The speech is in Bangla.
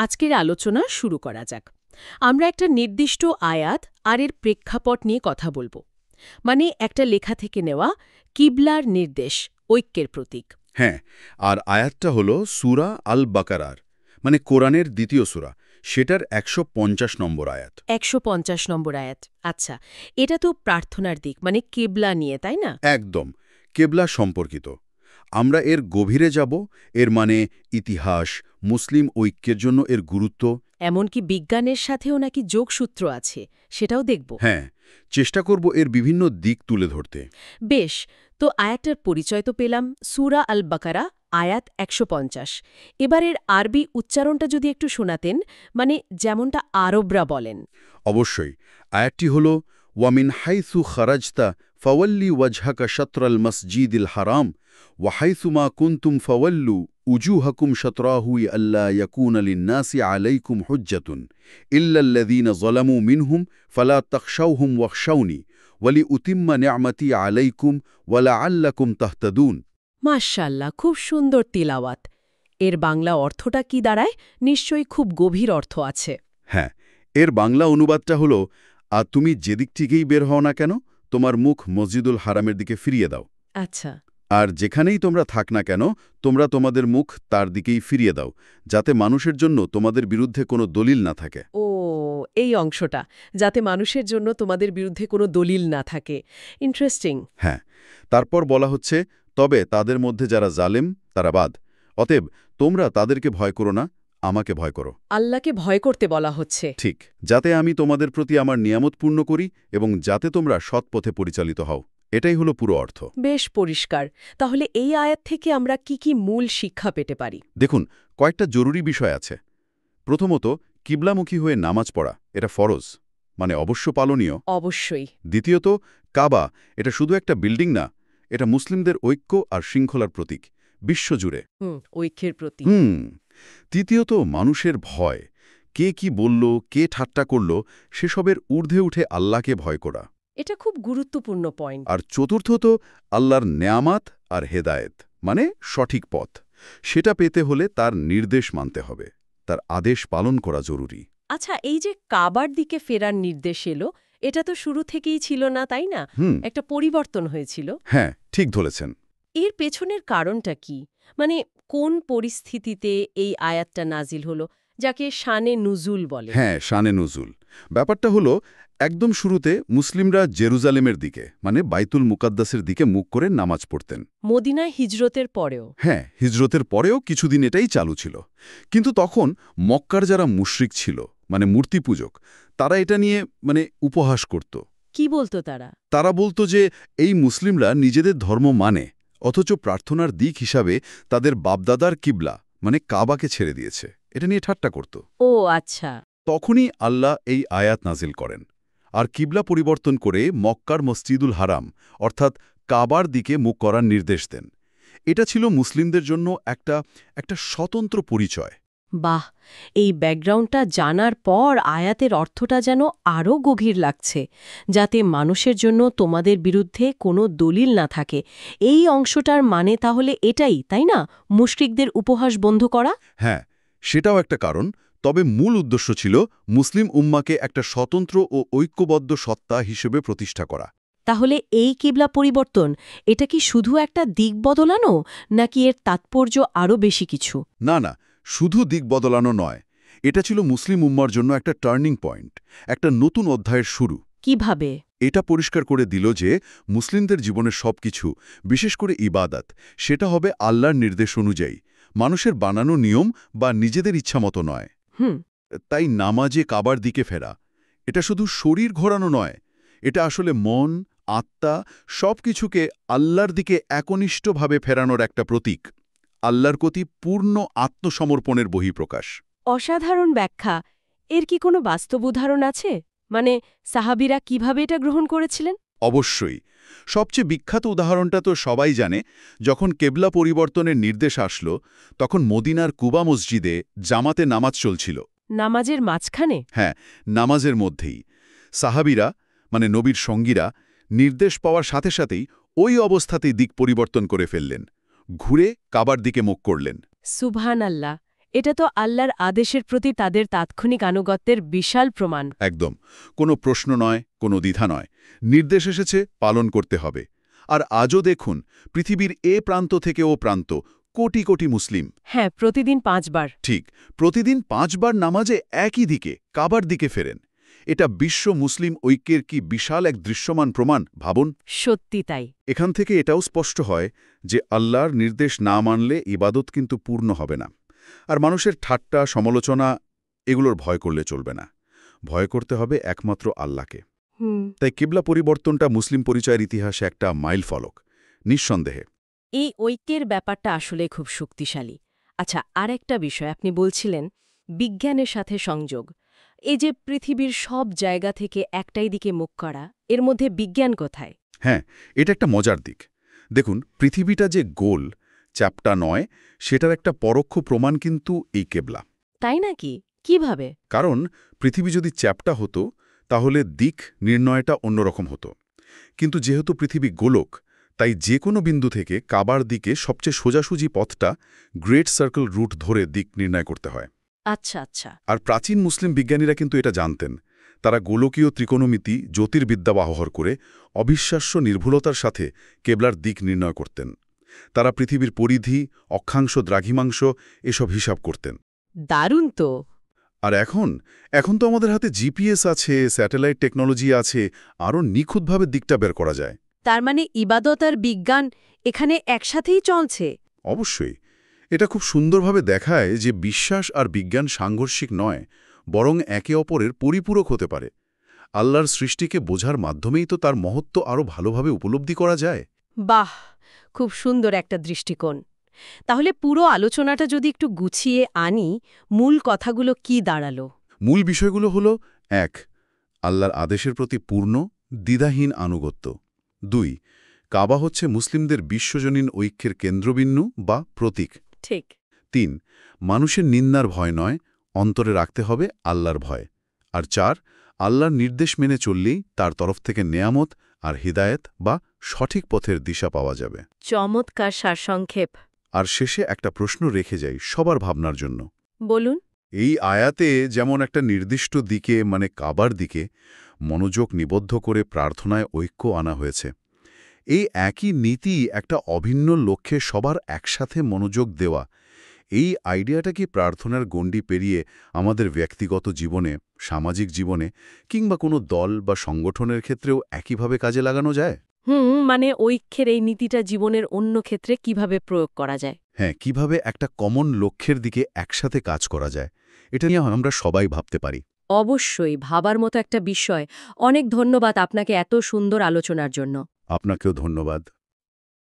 আজকের আলোচনা শুরু করা যাক। আমরা একটা নির্দিষ্ট আয়াত আর এর প্রেক্ষাপট নিয়ে কথা বলবো। মানে একটা লেখা থেকে নেওয়া কিবলার নির্দেশ, ঐক্যের প্রতীক। হ্যাঁ, আর আয়াতটা হল সূরা আল বাকারার, মানে কোরআনের দ্বিতীয় সূরা, সেটার ১৫০ নম্বর আয়াত। ১৫০ নম্বর আয়াত। আচ্ছা, এটা তো প্রার্থনার দিক, মানে কিবলা নিয়ে, তাই না? একদম কেবলা সম্পর্কিত। আমরা এর গভীরে যাব, এর মানে ইতিহাস, মুসলিম ঐক্যের জন্য এর গুরুত্ব। এমনকি বিজ্ঞানের সাথেও নাকি যোগসূত্র আছে, সেটাও দেখব। হ্যাঁ, চেষ্টা করব এর বিভিন্ন দিক তুলে ধরতে। বেশ, তো আয়াতটার পরিচয় তো পেলাম, সূরা আল বাকারা, আয়াত ১৫০। এবারের আরবি উচ্চারণটা যদি একটু শোনাতেন, মানে যেমনটা আরবরা বলেন। অবশ্যই। আয়াতটি হল ওয়ামিন হাইসু খারাজতা ফাওয়াল্লি ওয়াজহাকা শাতরাল মসজিদিল হারাম ওয়াহাইসু মা কুনতুম ফাওয়াল্লু উজুহাকুম শাতরাহু আল্লা ইয়াকুনা লিন্নাসি আলাইকুম হুজ্জাতুন ইল্লাল্লাযীনা যালামু মিনহুম ফালা তাখশাওহুম ওয়াখশাওনি ওয়ালি উতিম্মা নি'মাতি আলাইকুম ওয়ালাআল্লাকুম তাহতাদুন। মাশাআল্লাহ, খুব সুন্দর তিলাওয়াত। এর বাংলা অর্থটা কি দাঁড়ায়? নিশ্চয়ই খুব গভীর অর্থ আছে। হ্যাঁ, এর বাংলা অনুবাদটা হল, আর তুমি যেদিক থেকেই বের হও না কেন, তোমার মুখ মসজিদুল হারামের দিকে ফিরিয়ে দাও। আচ্ছা। আর যেখানেই তোমরা থাক না কেন, তোমরা তোমাদের মুখ তার দিকেই ফিরিয়ে দাও, যাতে মানুষের জন্য তোমাদের বিরুদ্ধে কোনো দলিল না থাকে। ও, এই অংশটা, যাতে মানুষের জন্য তোমাদের বিরুদ্ধে কোনো দলিল না থাকে। ইন্টারেস্টিং। হ্যাঁ, তারপর বলা হচ্ছে, তবে তাদের মধ্যে যারা জালেম তারা বাদ। অতএব তোমরা তাদেরকে ভয় করো না, আমাকে ভয় করো। আল্লাহকে ভয় করতে বলা হচ্ছে। ঠিক, যাতে আমি তোমাদের প্রতি আমার নিয়ামত পূর্ণ করি এবং যাতে তোমরা সৎ পথে পরিচালিত হও। এটাই হলো পুরো অর্থ। বেশ পরিষ্কার। তাহলে এই আয়াত থেকে আমরা কি মূল শিক্ষা পেতে পারি? দেখুন, কয়েকটা জরুরি বিষয় আছে। প্রথমত, কিবলামুখী হয়ে নামাজ পড়া, এটা ফরজ, মানে অবশ্য পালনীয়। অবশ্যই। দ্বিতীয়ত, কাবা এটা শুধু একটা বিল্ডিং না, এটা মুসলিমদের ঐক্য আর শৃঙ্খলার প্রতীক, বিশ্বজুড়ে। ঐক্যের প্রতি। তৃতীয়ত, মানুষের ভয়, কে কি বলল, কে ঠাট্টা করল, সেসবের ঊর্ধ্বে উঠে আল্লাহকে ভয় করা। এটা খুব গুরুত্বপূর্ণ পয়েন্ট। আর চতুর্থত, আল্লাহর নেয়ামাত আর হেদায়েত, মানে সঠিক পথ, সেটা পেতে হলে তার নির্দেশ মানতে হবে, তার আদেশ পালন করা জরুরি। আচ্ছা, এই যে কাবার দিকে ফেরার নির্দেশ এলো, এটা তো শুরু থেকেই ছিল না, তাই না? একটা পরিবর্তন হয়েছিল। হ্যাঁ, ঠিক ধরেছেন। এর পেছনের কারণটা কি? মানে কোন পরিস্থিতিতে এই আয়াতটা নাজিল হলো, যাকে শানে নুজুল বলে? হ্যাঁ, শানে নুজুল। ব্যাপারটা হলো, একদম শুরুতে মুসলিমরা জেরুজালেমের দিকে, মানে বাইতুল মুকাদ্দাসের দিকে মুখ করে নামাজ পড়তেন। মদিনায় হিজরতের পরেও? হ্যাঁ, হিজরতের পরেও কিছুদিন এটাই চালু ছিল। কিন্তু তখন মক্কার যারা মুশরিক ছিল, মানে মূর্তি পূজক, তারা এটা নিয়ে উপহাস করত। কি বলতো তারা? তারা বলতো যে এই মুসলিমরা নিজেদের ধর্ম মানে, অথচ প্রার্থনার দিক হিসাবে তাদের বাপদাদার কিবলা, মানে কাবাকে ছেড়ে দিয়েছে। এটা নিয়ে ঠাট্টা করত। ও আচ্ছা। তখনই আল্লাহ এই আয়াত নাজিল করেন, আর কিবলা পরিবর্তন করে মক্কার মসজিদুল হারাম, অর্থাৎ কাবার দিকে মুখ করার নির্দেশ দেন। এটা ছিল মুসলিমদের জন্য একটা স্বতন্ত্র পরিচয়। বাহ, এই ব্যাকগ্রাউন্ডটা জানার পর আয়াতের অর্থটা যেন আরও গভীর লাগছে। যাতে মানুষের জন্য তোমাদের বিরুদ্ধে কোনো দলিল না থাকে, এই অংশটার মানে তাহলে এটাই, তাই না? মুশরিকদের উপহাস বন্ধ করা? হ্যাঁ, সেটাও একটা কারণ। তবে মূল উদ্দেশ্য ছিল মুসলিম উম্মাকে একটা স্বতন্ত্র ও ঐক্যবদ্ধ সত্তা হিসেবে প্রতিষ্ঠা করা। তাহলে এই কিবলা পরিবর্তন, এটা কি শুধু একটা দিক বদলানো, নাকি এর তাৎপর্য আরও বেশি কিছু? না না, শুধু দিক বদলানো নয়, এটা ছিল মুসলিম উম্মার জন্য একটা টার্নিং পয়েন্ট, একটা নতুন অধ্যায়ের শুরু। কিভাবে? এটা পরিষ্কার করে দিল যে মুসলিমদের জীবনের সবকিছু, বিশেষ করে ইবাদত, সেটা হবে আল্লাহর নির্দেশ অনুযায়ী, মানুষের বানানো নিয়ম বা নিজেদের ইচ্ছামতো নয়। তাই নামাজে কাবার দিকে ফেরা, এটা শুধু শরীর ঘোরানো নয়, এটা আসলে মন, আত্মা, সবকিছুকে আল্লাহর দিকে একনিষ্ঠভাবে ফেরানোর একটা প্রতীক, আল্লাহর প্রতি পূর্ণ আত্মসমর্পণের বহিঃপ্রকাশ। অসাধারণ ব্যাখ্যা। এর কি কোনো বাস্তব উদাহরণ আছে? মানে সাহাবীরা কিভাবে এটা গ্রহণ করেছিলেন? অবশ্যই। সবচেয়ে বিখ্যাত উদাহরণটা তো সবাই জানে। যখন কেবলা পরিবর্তনের নির্দেশ আসলো, তখন মদিনার কুবা মসজিদে জামাতে নামাজ চলছিল। নামাজের মাঝখানে? হ্যাঁ, নামাজের মধ্যেই সাহাবীরা, মানে নবীর সঙ্গীরা, নির্দেশ পাওয়ার সাথে সাথেই ওই অবস্থাতেই দিক পরিবর্তন করে ফেললেন, ঘুরে কাবার দিকে মুখ করলেন। সুবহানাল্লাহ, এটা তো আল্লাহর আদেশের প্রতি তাদের তাৎক্ষণিক আনুগত্যের বিশাল প্রমাণ। একদম। কোনো প্রশ্ন নয়, কোনো দ্বিধা নয়। নির্দেশ এসেছে, পালন করতে হবে। আর আজও দেখুন, পৃথিবীর এ প্রান্ত থেকে ও প্রান্ত কোটি কোটি মুসলিম। হ্যাঁ, প্রতিদিন 5 বার। ঠিক, প্রতিদিন 5 বার নামাজে একই দিকে, কাবার দিকে ফেরেন। এটা বিশ্ব মুসলিম ঐক্যের কি বিশাল এক দৃশ্যমান প্রমাণ, ভাবুন। সত্যি তাই। এখান থেকে এটাও স্পষ্ট হয় যে আল্লাহর নির্দেশ না মানলে ইবাদত কিন্তু পূর্ণ হবে না। আর মানুষের ঠাট্টা, সমালোচনা এগুলোর ভয় করলে চলবে না। ভয় করতে হবে একমাত্র আল্লাহকে। তাই কিবলা পরিবর্তনটা মুসলিম পরিচয়ের ইতিহাসে একটা মাইলফলক, নিঃসন্দেহে। এই ঐক্যের ব্যাপারটা আসলে খুব শক্তিশালী। আচ্ছা, আরেকটা বিষয় আপনি বলছিলেন, বিজ্ঞানের সাথে সংযোগ। এই যে পৃথিবীর সব জায়গা থেকে একটাই দিকে মুখ করা, এর মধ্যে বিজ্ঞান কোথায়? হ্যাঁ, এটা একটা মজার দিক। দেখুন, পৃথিবীটা যে গোল, চ্যাপ্টা নয়, সেটার একটা পরোক্ষ প্রমাণ কিন্তু এই কেবলা। তাই নাকি? কিভাবে? কারণ পৃথিবী যদি চ্যাপ্টা হতো, তাহলে দিক নির্ণয়টা অন্যরকম হতো। কিন্তু যেহেতু পৃথিবী গোলক, তাই যে কোনো বিন্দু থেকে কাবার দিকে সবচেয়ে সোজাসুজি পথটা গ্রেট সার্কেল রুট ধরে দিক নির্ণয় করতে হয়। আচ্ছা আচ্ছা। আর প্রাচীন মুসলিম বিজ্ঞানীরা কিন্তু এটা জানতেন। তারা গোলকীয় ত্রিকোণমিতি, জ্যোতির্বিদ্যা ব্যবহার করে অবিশ্বাস্য নির্ভুলতার সাথে কেবলার দিক নির্ণয় করতেন। তারা পৃথিবীর পরিধি, অক্ষাংশ, দ্রাঘিমাংশ এসব হিসাব করতেন। দারুণ তো। আর এখন তো আমাদের হাতে জিপিএস আছে, স্যাটেলাইট টেকনোলজি আছে, আরও নিখুঁতভাবে দিকটা বের করা যায়। তার মানে ইবাদত আর বিজ্ঞান এখানে একসাথেই চলছে? অবশ্যই। এটা খুব সুন্দরভাবে দেখায় যে বিশ্বাস আর বিজ্ঞান সাংঘর্ষিক নয়, বরং একে অপরের পরিপূরক হতে পারে। আল্লাহর সৃষ্টিকে বোঝার মাধ্যমেই তো তার মহত্ব আরও ভালোভাবে উপলব্ধি করা যায়। বাহ, খুব সুন্দর একটা দৃষ্টিকোণ। তাহলে পুরো আলোচনাটা যদি একটু গুছিয়ে আনি, মূল কথাগুলো কি দাঁড়ালো? মূল বিষয়গুলো হল: ১. আল্লাহর আদেশের প্রতি পূর্ণ, দ্বিধাহীন আনুগত্য। ২. কাবা হচ্ছে মুসলিমদের বিশ্বজনীন ঐক্যের কেন্দ্রবিন্দু বা প্রতীক। ঠিক। ৩. মানুষের নিন্দার ভয় নয়, অন্তরে রাখতে হবে আল্লাহর ভয়। আর ৪. আল্লাহর নির্দেশ মেনে চললেই তার তরফ থেকে নেয়ামত আর হিদায়েত বা সঠিক পথের দিশা পাওয়া যাবে। চমৎকার সারসংক্ষেপ। আর শেষে একটা প্রশ্ন রেখে যাই সবার ভাবনার জন্য। বলুন। এই আয়াতে যেমন একটা নির্দিষ্ট দিকে, মানে কাবার দিকে মনোযোগ নিবদ্ধ করে প্রার্থনায় ঐক্য আনা হয়েছে, এই একই নীতি একটা অভিন্ন লক্ষ্যে সবার একসাথে মনোযোগ দেওয়া, এই আইডিয়াটা কি প্রার্থনার গণ্ডি পেরিয়ে আমাদের ব্যক্তিগত জীবনে, সামাজিক জীবনে কিংবা কোনো দল বা সংগঠনের ক্ষেত্রেও একইভাবে কাজে লাগানো যায়? মানে ঐক্যের এই নীতিটা জীবনের অন্য ক্ষেত্রে কিভাবে প্রয়োগ করা যায়? হ্যাঁ, কিভাবে একটা কমন লক্ষ্যের দিকে একসাথে কাজ করা যায়, এটা নিয়ে আমরা সবাই ভাবতে পারি। অবশ্যই ভাবার মতো একটা বিষয়। অনেক ধন্যবাদ আপনাকে এত সুন্দর আলোচনার জন্য। আপনাকেও ধন্যবাদ।